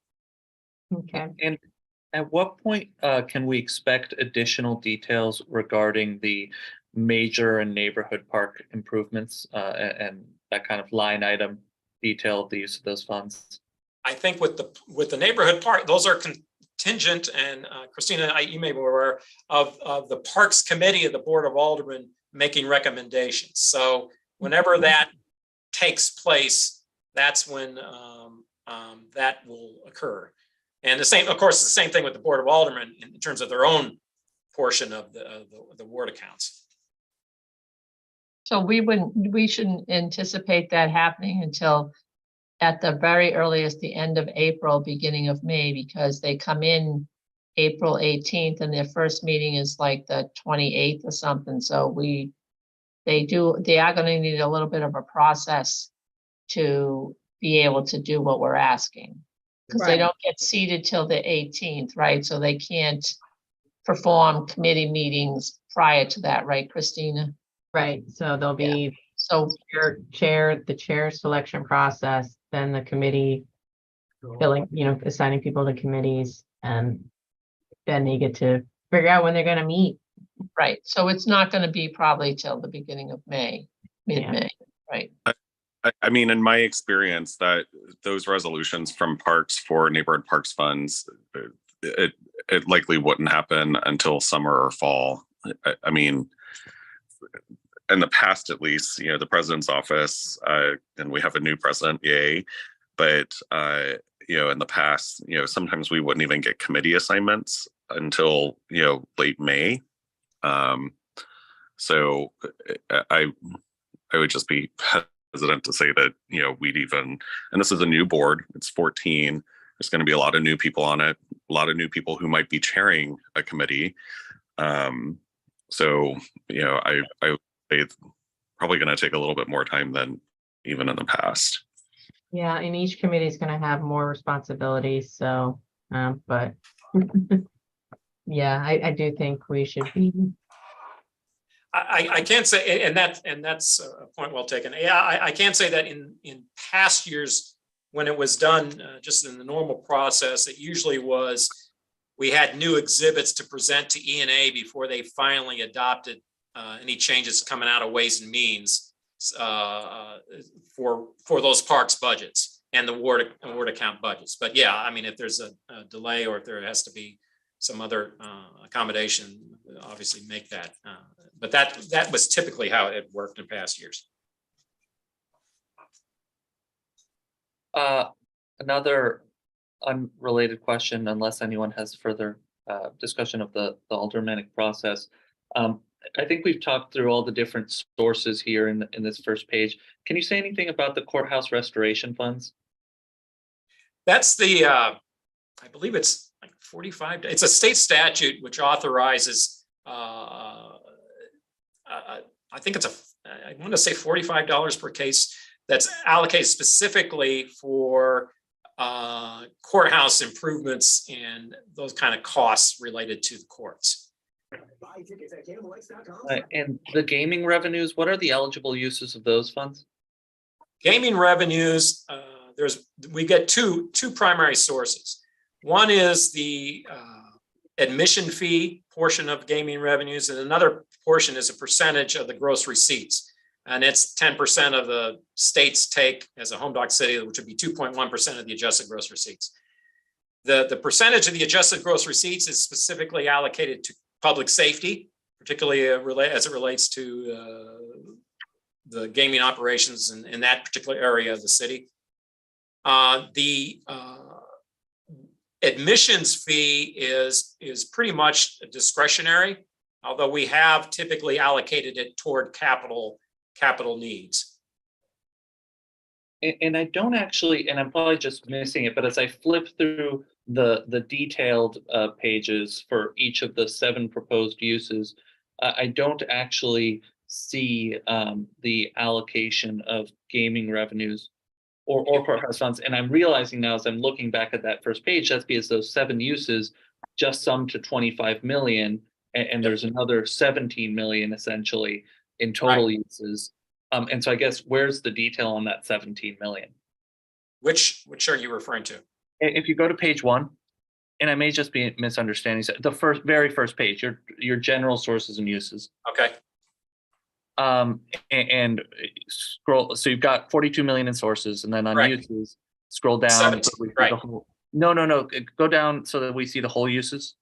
Okay. And at what point can we expect additional details regarding the major and neighborhood park improvements and that kind of line item detail of the use of those funds? I think with the neighborhood park, those are contingent, and Christina, you may be aware of the Parks Committee of the Board of Aldermen making recommendations. So whenever that takes place, that's when that will occur. And the same, of course, the same thing with the Board of Aldermen in terms of their own portion of the ward accounts. So we shouldn't anticipate that happening until at the very earliest, the end of April, beginning of May, because they come in April 18th and their first meeting is like the 28th or something. So they are going to need a little bit of a process to be able to do what we're asking. Because they Right. don't get seated till the 18th, right? So they can't perform committee meetings prior to that, right, Christina? Right, so there'll be So the chair selection process, then the committee filling, assigning people to committees, and then they get to figure out when they're gonna meet. right, so it's not going to be probably till the beginning of May, mid-May, right? I mean, in my experience, that those resolutions from parks for neighborhood parks funds, it likely wouldn't happen until summer or fall. I mean, in the past, at least, the president's office, and we have a new president, yay. But, in the past, sometimes we wouldn't even get committee assignments until, late May. So I would just be hesitant to say that, we'd even, and this is a new board, it's 14. There's going to be a lot of new people on it, a lot of new people who might be chairing a committee. So, I would say it's probably going to take a little bit more time than even in the past. Yeah, and each committee is gonna have more responsibilities, so, but yeah, I do think we should be. I can't say, and that's a point well taken. Yeah, I can't say that in past years when it was done just in the normal process, it usually was we had new exhibits to present to E&A before they finally adopted any changes coming out of Ways and Means for those parks budgets and the ward account budgets. But yeah, I mean, if there's a delay or if there has to be some other accommodation, obviously make that. But that was typically how it worked in past years. Another unrelated question, unless anyone has further discussion of the aldermanic process. I think we've talked through all the different sources here in this first page. Can you say anything about the courthouse restoration funds? That's the, I believe it's like 45, it's a state statute which authorizes, I think I want to say $45 per case that's allocated specifically for courthouse improvements and those kind of costs related to the courts. And the gaming revenues, what are the eligible uses of those funds? Gaming revenues, we get two primary sources. One is the admission fee portion of gaming revenues, and another portion is a percentage of the gross receipts. And it's 10% of the state's take as a home doc city, which would be 2.1% of the adjusted gross receipts. The percentage of the adjusted gross receipts is specifically allocated to public safety, particularly as it relates to the gaming operations in that particular area of the city. The admissions fee is pretty much discretionary, although we have typically allocated it toward capital needs. And I don't actually, and I'm probably just missing it, but as I flip through the detailed pages for each of the 7 proposed uses, I don't actually see the allocation of gaming revenues or courthouse funds. And I'm realizing now as I'm looking back at that first page, that's because those 7 uses just sum to 25 million, and there's another 17 million essentially in total uses. And so I guess where's the detail on that 17 million? Which are you referring to? If you go to page 1, and I may just be misunderstanding, the very first page, your general sources and uses. Okay, And scroll, so you've got 42 million in sources, and then on Right. uses, scroll down. 17, so we see right. the whole- No, go down so that we see the whole uses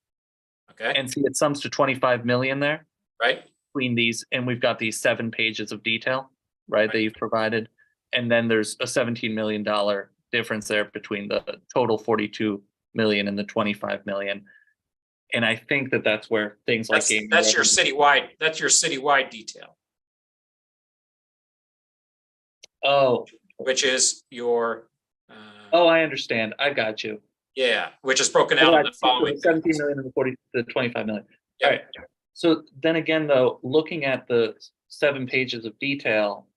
okay, and see it sums to 25 million there right, between these, and we've got these 7 pages of detail, right, that you've provided. And then there's a $17 million difference there between the total 42 million and the 25 million. And I think that that's where things like gaming that's your revenue- citywide detail, Oh, which is your, I understand. I got you. yeah, which is broken out in the following. 17 million and the 25 million. Yeah. All right. So then again, though, looking at the 7 pages of detail,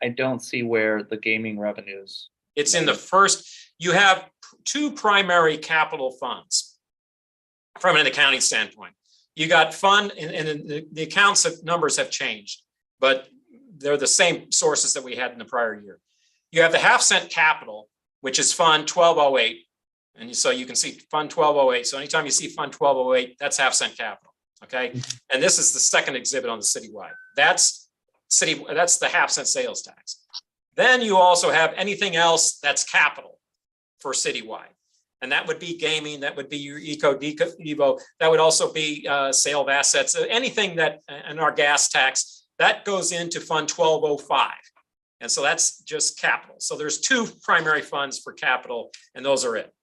I don't see where the gaming revenues. It's in the first, you have 2 primary capital funds from an accounting standpoint. You got fund, and the accounts numbers have changed, but they're the same sources that we had in the prior year. You have the half-cent capital, which is Fund 1208. And so you can see Fund 1208. So anytime you see Fund 1208, that's half-cent capital, okay? And this is the second exhibit on the citywide. That's the half-cent sales tax. Then you also have anything else that's capital for citywide. And that would be gaming, that would be your Evo, that would also be sale of assets, anything that, and our gas tax, that goes into Fund 1205. And so that's just capital. So there's 2 primary funds for capital, and those are it.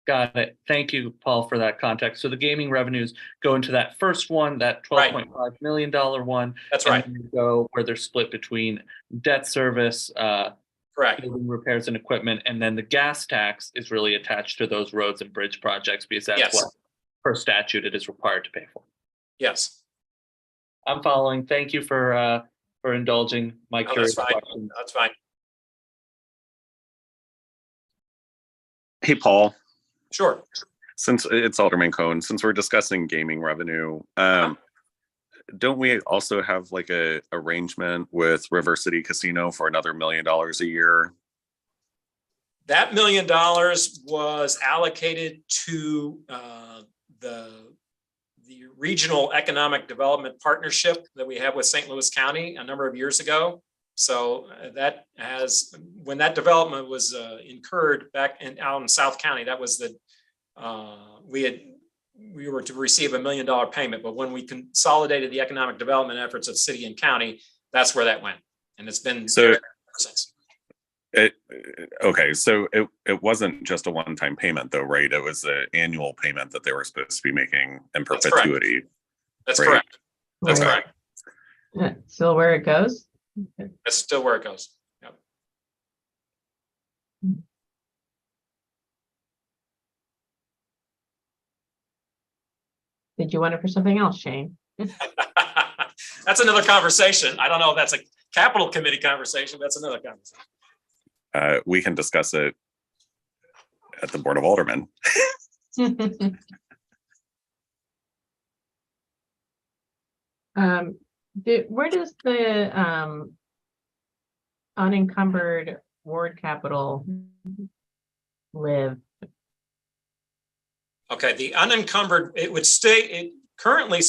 Got it. Thank you, Paul, for that context. So the gaming revenues go into that first one, that $12.5 million one. That's and right. then you go where they're split between debt service, Correct. building repairs and equipment, and then the gas tax is really attached to those roads and bridge projects because that's Yes. what per statute it is required to pay for. Yes, I'm following. Thank you for indulging my that's curious fine. questions. That's fine. Hey, Paul, Sure. since it's Alderman Cohen, since we're discussing gaming revenue, don't we also have like a arrangement with River City Casino for another $1 million a year? That $1 million was allocated to the regional economic development partnership that we have with St. Louis County a number of years ago. So that has, when that development was incurred back out in South County, that was we were to receive $1 million payment, but when we consolidated the economic development efforts of city and county, that's where that went. And it's been So- there ever since. Okay, so it wasn't just a one-time payment though, right? It was an annual payment that they were supposed to be making in That's correct. perpetuity. That's Right. correct. That's Right. correct. Still where it goes? That's still where it goes. Yep. Did you want it for something else, Shane? That's another conversation. I don't know if that's a capital committee conversation. That's another conversation. We can discuss it at the Board of Aldermen. Where does the unencumbered ward capital live? Okay, the unencumbered, it would stay, it currently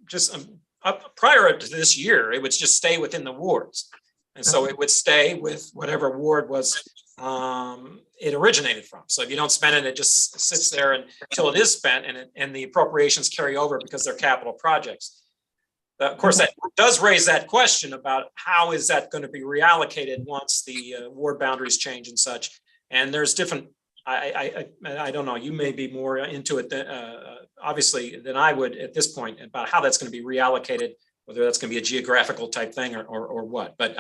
just up prior to this year, it would just stay within the wards. And so it would stay with whatever ward was it originated from. So if you don't spend it, it just sits there until it is spent, and the appropriations carry over because they're capital projects. Of course, that does raise that question about how is that going to be reallocated once the ward boundaries change and such. And there's different, I don't know, you may be more into it than, obviously than I would at this point about how that's going to be reallocated, whether that's going to be a geographical type thing or what. But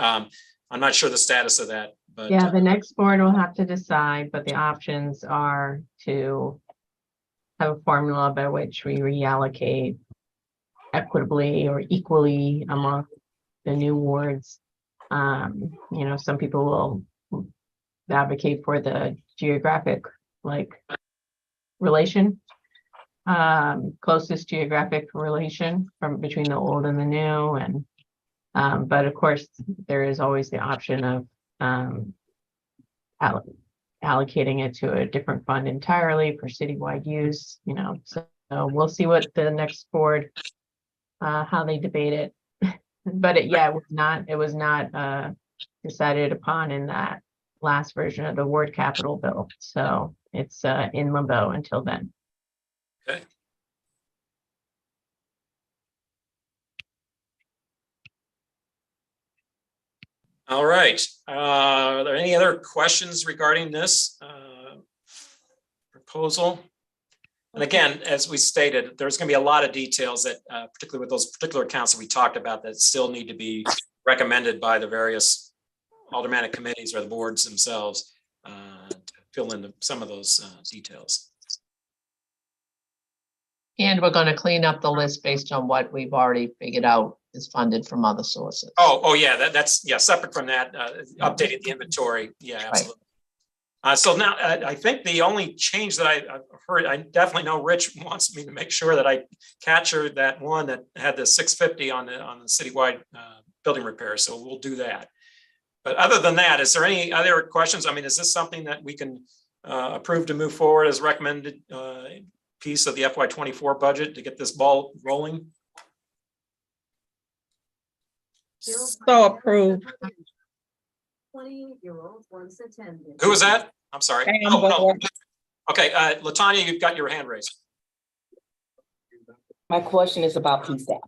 I'm not sure the status of that, but. Yeah, the next board will have to decide, but the options are to have a formula by which we reallocate equitably or equally among the new wards. Some people will advocate for the geographic, relation, closest geographic relation from between the old and the new, and but of course, there is always the option of allocating it to a different fund entirely for citywide use, so we'll see what the next board, how they debate it. But it was not decided upon in that last version of the ward capital bill. So it's in limbo until then. Okay. All right. Are there any other questions regarding this proposal? And again, as we stated, there's going to be a lot of details that, particularly with those particular accounts that we talked about, that still need to be recommended by the various aldermanic committees or the boards themselves to fill in some of those details. And we're gonna clean up the list based on what we've already figured out is funded from other sources. Oh, yeah, that's separate from that, updating the inventory. Yeah, absolutely. So now I think the only change that I've heard, I definitely know Rich wants me to make sure that I capture that one that had the 650 on the citywide building repair. So we'll do that. But other than that, is there any other questions? I mean, is this something that we can approve to move forward as recommended piece of the FY24 budget to get this ball rolling? So approved. 28-year-old once attended. Who was that? I'm sorry. Pam Oh, no. Boyd. Okay, Latanya, you've got your hand raised. My question is about PSAP.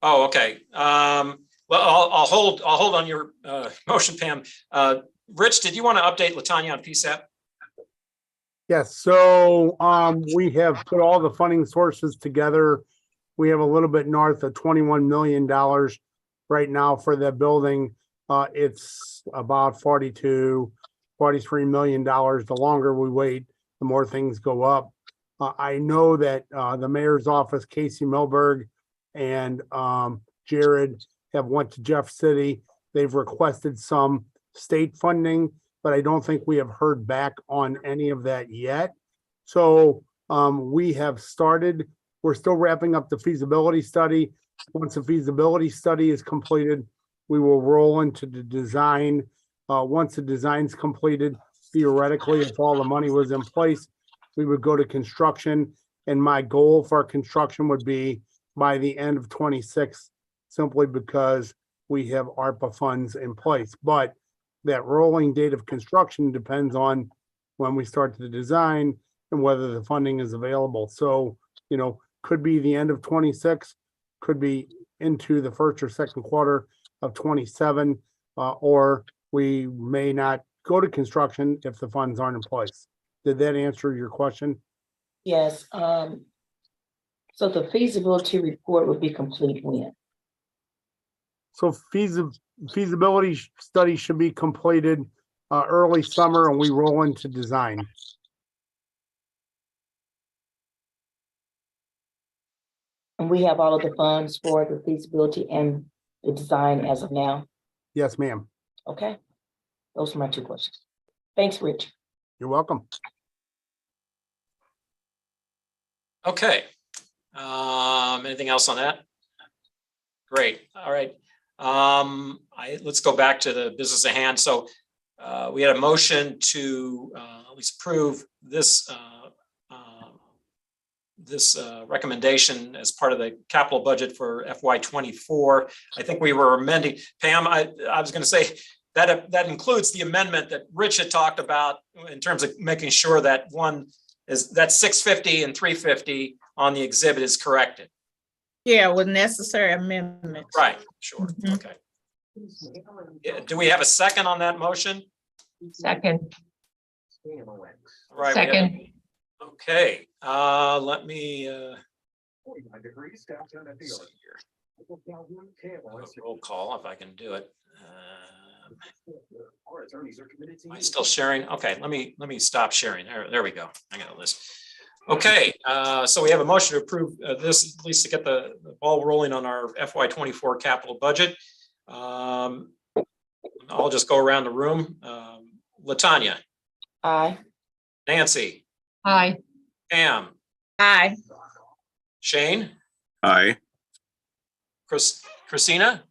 Oh, okay. Well, I'll hold on your motion, Pam. Rich, did you want to update Latanya on PSAP? Yes, so we have put all the funding sources together. We have a little bit north of $21 million right now for that building. It's about $42, $43 million. The longer we wait, the more things go up. I know that the mayor's office, Casey Milberg and Jared have went to Jeff City. They've requested some state funding, but I don't think we have heard back on any of that yet. So we have started, we're still wrapping up the feasibility study. Once the feasibility study is completed, we will roll into the design. Once the design's completed, theoretically, if all the money was in place, we would go to construction. And my goal for construction would be by the end of 26, simply because we have ARPA funds in place. But that rolling date of construction depends on when we start the design and whether the funding is available. So, could be the end of 26, could be into the first or second quarter of 27, or we may not go to construction if the funds aren't in place. Did that answer your question? Yes, so the feasibility report would be complete when? So feasibility study should be completed early summer, and we roll into design. And we have all of the funds for the feasibility and the design as of now? Yes, ma'am. Okay, those are my two questions. Thanks, Rich. You're welcome. Okay. Anything else on that? Great. All right. Let's go back to the business at hand. So we had a motion to at least approve this recommendation as part of the capital budget for FY24. I think we were amending, Pam, I was going to say that includes the amendment that Rich had talked about in terms of making sure that that 650 and 350 on the exhibit is corrected. Yeah, with necessary amendments. Right, sure, Mhm. okay. Do we have a second on that motion? Second, Right. second, Okay, let me see here. Roll call if I can do it. Am I still sharing? Okay, let me stop sharing. There we go. I got a list. Okay, so we have a motion to approve this, at least to get the ball rolling on our FY24 capital budget. I'll just go around the room. Latanya, Aye. Nancy, Aye. Pam, Aye. Shane, Aye. Christina,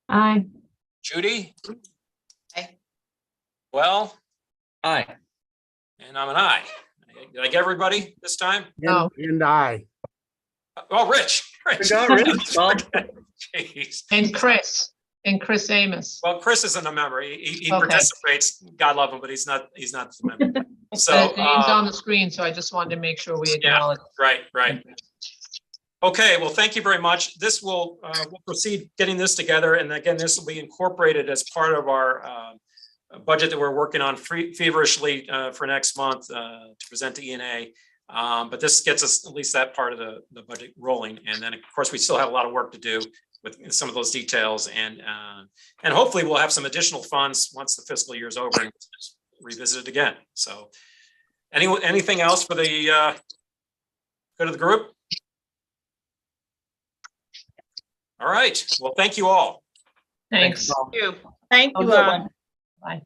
Aye. Judy. Aye. Well, Aye. and I'm an aye. Did I get everybody this time? No. And I. Oh, Rich. We got Rich, Tom. Jeez. And Chris Amos. Well, Chris isn't a member. He Okay. participates. God love him, but he's not a member. The So, name's on the screen, so I just wanted to make sure we Yeah. acknowledge. right. Okay, well, thank you very much. This will, we'll proceed getting this together. And again, this will be incorporated as part of our budget that we're working on feverishly for next month to present to E&A. But this gets us at least that part of the budget rolling. And then, of course, we still have a lot of work to do with some of those details. And hopefully we'll have some additional funds once the fiscal year is over and revisit it again. So anything else for the good of the group? All right. Well, thank you all. Thanks. Thank Have a you good all. one. Bye.